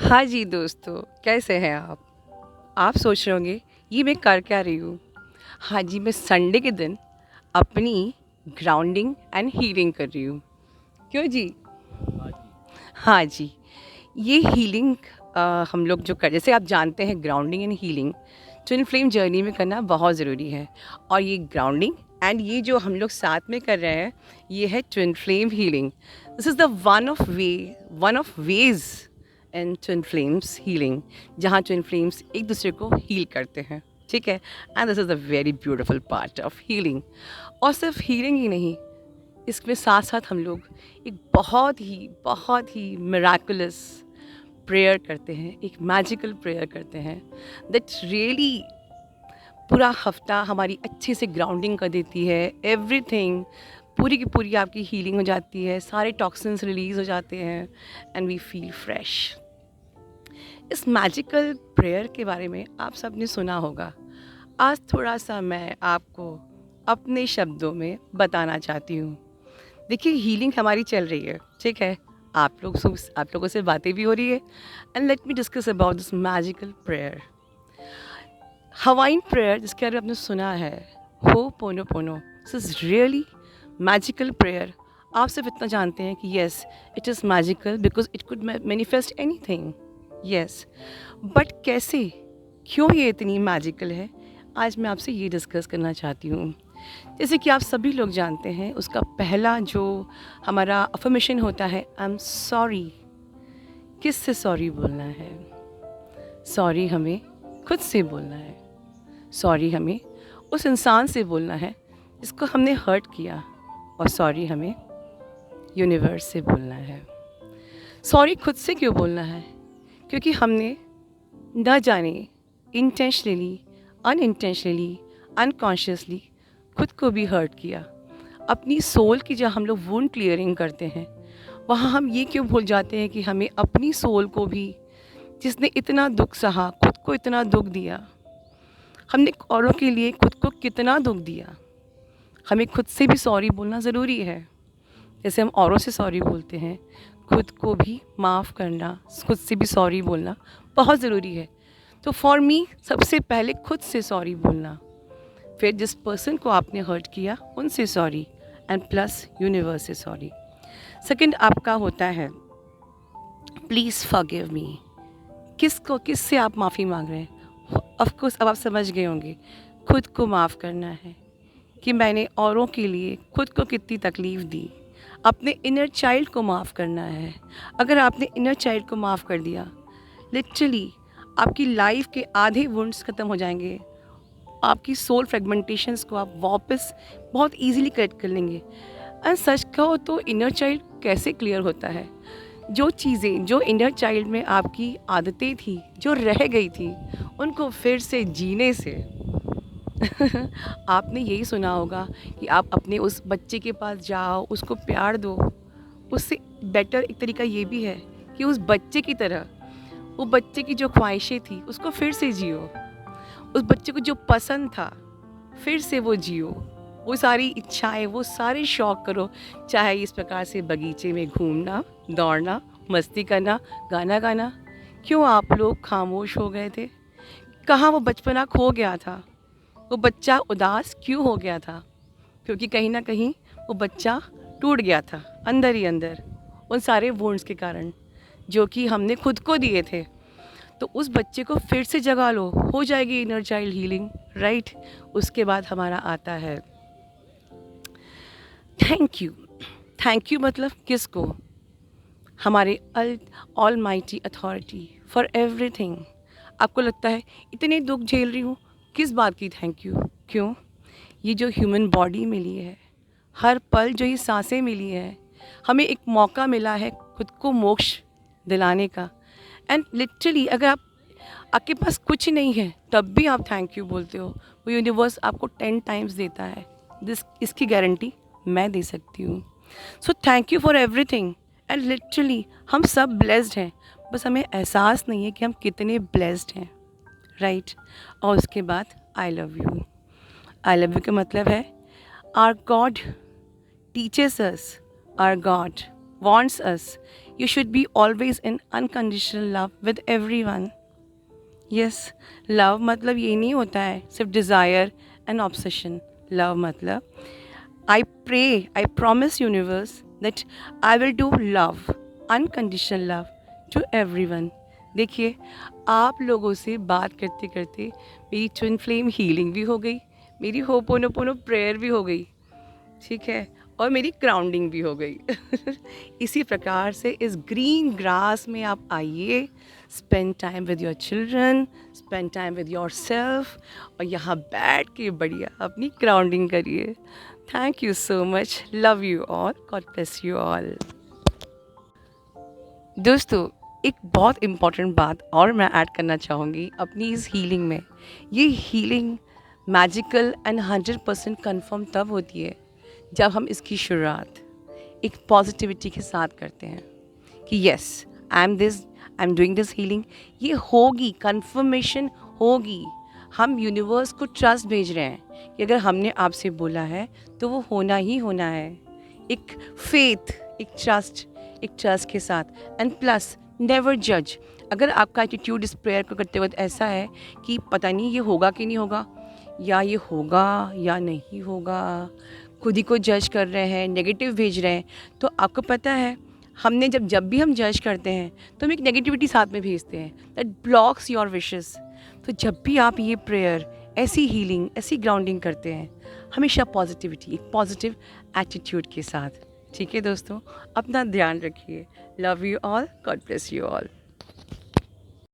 हाँ जी दोस्तों, कैसे हैं आप सोच रहे होंगे ये मैं कर क्या रही हूँ। हाँ जी, मैं संडे के दिन अपनी ग्राउंडिंग एंड हीलिंग कर रही हूँ। क्यों जी? हाँ जी। हाँ जी, ये हीलिंग हम लोग जो कर, जैसे आप जानते हैं, grounding and healing twin flame journey में करना बहुत ज़रूरी है। और ये ग्राउंडिंग एंड ये जो हम लोग साथ में कर रहे हैं, ये है twin flame healing. This is the one of ways in twin flames healing, जहाँ ट्विन फ्लेम्स एक दूसरे को हील करते हैं। ठीक है, and this is the very beautiful part of healing. और सिर्फ हीलिंग ही नहीं, इसमें साथ साथ हम लोग एक बहुत ही मिराकुलस प्रेयर करते हैं, एक मैजिकल प्रेयर करते हैं दैट रियली पूरा हफ्ता हमारी अच्छे से ग्राउंडिंग कर देती है। एवरीथिंग पूरी की पूरी आपकी हीलिंग हो जाती है, सारे टॉक्सिन्स रिलीज़ हो जाते हैं एंड वी फील फ्रेश। इस मैजिकल प्रेयर के बारे में आप सब ने सुना होगा। आज थोड़ा सा मैं आपको अपने शब्दों में बताना चाहती हूँ। देखिए, हीलिंग हमारी चल रही है, ठीक है। आप लोगों से बातें भी हो रही है। And let me discuss about this magical prayer, Hawaiian prayer, जिसके बारे में आपने सुना है, ho'oponopono. This is really magical prayer. आप सिर्फ इतना जानते हैं कि yes, it is magical because it could manifest anything. Yes, but कैसे, क्यों ये इतनी मैजिकल है, आज मैं आपसे ये डिस्कस करना चाहती हूँ। जैसे कि आप सभी लोग जानते हैं, उसका पहला जो हमारा अफर्मेशन होता है, आई एम सॉरी। किससे सॉरी बोलना है? सॉरी हमें खुद से बोलना है। सॉरी हमें उस इंसान से बोलना है जिसको हमने हर्ट किया। और सॉरी हमें यूनिवर्स से बोलना है। सॉरी खुद से क्यों बोलना है? क्योंकि हमने न जाने, इंटेंशनली, अनइंटेंशनली, अनकॉन्शियसली खुद को भी हर्ट किया। अपनी सोल की जब हम लोग वुंड क्लियरिंग करते हैं, वहाँ हम ये क्यों भूल जाते हैं कि हमें अपनी सोल को भी, जिसने इतना दुख सहा, खुद को इतना दुख दिया, हमने औरों के लिए खुद को कितना दुख दिया, हमें खुद से भी सॉरी बोलना ज़रूरी है। जैसे हम औरों से सॉरी बोलते हैं, खुद को भी माफ़ करना, खुद से भी सॉरी बोलना बहुत ज़रूरी है। तो फॉर मी, सबसे पहले खुद से सॉरी बोलना, फिर जिस पर्सन को आपने हर्ट किया उनसे सॉरी, एंड प्लस यूनिवर्स से सॉरी। सेकंड आपका होता है प्लीज़ फॉरगिव मी। किससे आप माफ़ी मांग रहे हैं? ऑफ कोर्स अब आप समझ गए होंगे, खुद को माफ़ करना है कि मैंने औरों के लिए खुद को कितनी तकलीफ़ दी। अपने इनर चाइल्ड को माफ़ करना है। अगर आपने इनर चाइल्ड को माफ़ कर दिया, लिटरली आपकी लाइफ के आधे वुंड्स ख़त्म हो जाएंगे। आपकी सोल फ्रेगमेंटेशंस को आप वापस बहुत इजीली करेक्ट कर लेंगे। एंड सच कहो तो इनर चाइल्ड कैसे क्लियर होता है? जो चीज़ें, जो इनर चाइल्ड में आपकी आदतें थी, जो रह गई थी, उनको फिर से जीने से आपने यही सुना होगा कि आप अपने उस बच्चे के पास जाओ, उसको प्यार दो। उससे बेटर एक तरीका ये भी है कि उस बच्चे की तरह, वो बच्चे की जो ख्वाहिशें थी उसको फिर से जियो। उस बच्चे को जो पसंद था, फिर से वो जियो। वो सारी इच्छाएं, वो सारे शौक़ करो। चाहे इस प्रकार से बगीचे में घूमना, दौड़ना, मस्ती करना, गाना गाना। क्यों आप लोग खामोश हो गए थे? कहाँ वो बचपना खो गया था? वो बच्चा उदास क्यों हो गया था? क्योंकि कहीं ना कहीं वो बच्चा टूट गया था अंदर ही अंदर, उन सारे वुंड्स के कारण जो कि हमने खुद को दिए थे। तो उस बच्चे को फिर से जगा लो, हो जाएगी इनर चाइल्ड हीलिंग, राइट। उसके बाद हमारा आता है थैंक यू। थैंक यू मतलब किसको? हमारे all mighty authority for everything. आपको लगता है इतने दुख झेल रही हूँ, किस बात की थैंक यू? क्यों? ये जो ह्यूमन बॉडी मिली है, हर पल जो ये सांसें मिली है, हमें एक मौका मिला है खुद को मोक्ष दिलाने का। एंड लिटरली अगर आपके पास कुछ नहीं है तब भी आप थैंक यू बोलते हो, वो यूनिवर्स आपको 10 टाइम्स देता है। इसकी गारंटी मैं दे सकती हूँ। So thank you for everything. And literally हम सब ब्लेस्ड हैं, बस हमें एहसास नहीं है कि हम कितने ब्लेस्ड हैं, राइट। और उसके बाद I love you. I love you का मतलब है our God teaches us, our God wants us You should be always in unconditional love with everyone. Yes, love मतलब ये नहीं होता है सिर्फ डिज़ायर एंड ऑब्सेशन. लव मतलब I pray, I promise universe that I will do love, unconditional love to everyone. देखिए, आप लोगों से बात करते करते मेरी ट्विन फ्लेम हीलिंग भी हो गई, मेरी होपोनोपोनो प्रेयर भी हो गई, ठीक है, और मेरी ग्राउंडिंग भी हो गई. इसी प्रकार से इस ग्रीन ग्रास में आप आइए, spend time with your children, spend time with your self, और यहाँ बैठ के बढ़िया अपनी ग्राउंडिंग करिए. Thank you so much. Love you all. God bless you all. दोस्तों, एक बहुत इम्पॉर्टेंट बात और मैं ऐड करना चाहूँगी अपनी इस हीलिंग में. ये हीलिंग मैजिकल एंड 100% कन्फर्म तब होती है जब हम इसकी शुरुआत एक पॉजिटिविटी के साथ करते हैं कि yes, I am doing this healing. ये होगी, कन्फर्मेशन होगी. हम यूनिवर्स को ट्रस्ट भेज रहे हैं कि अगर हमने आपसे बोला है तो वो होना ही होना है. एक फेथ, एक ट्रस्ट के साथ. एंड प्लस नेवर जज. अगर आपका एटीट्यूड इस प्रेयर को करते वक्त ऐसा है कि पता नहीं ये होगा कि नहीं होगा, या ये होगा या नहीं होगा, खुद ही को जज कर रहे हैं, नेगेटिव भेज रहे हैं, तो आपको पता है हमने जब भी हम जज करते हैं तो हम एक नेगेटिविटी साथ में भेजते हैं दैट ब्लॉक्स योर विशेस. तो जब भी आप ये प्रेयर, ऐसी हीलिंग, ऐसी ग्राउंडिंग करते हैं, हमेशा पॉजिटिविटी, एक पॉजिटिव एटीट्यूड के साथ. ठीक है दोस्तों, अपना ध्यान रखिए. Love you all. God bless you all.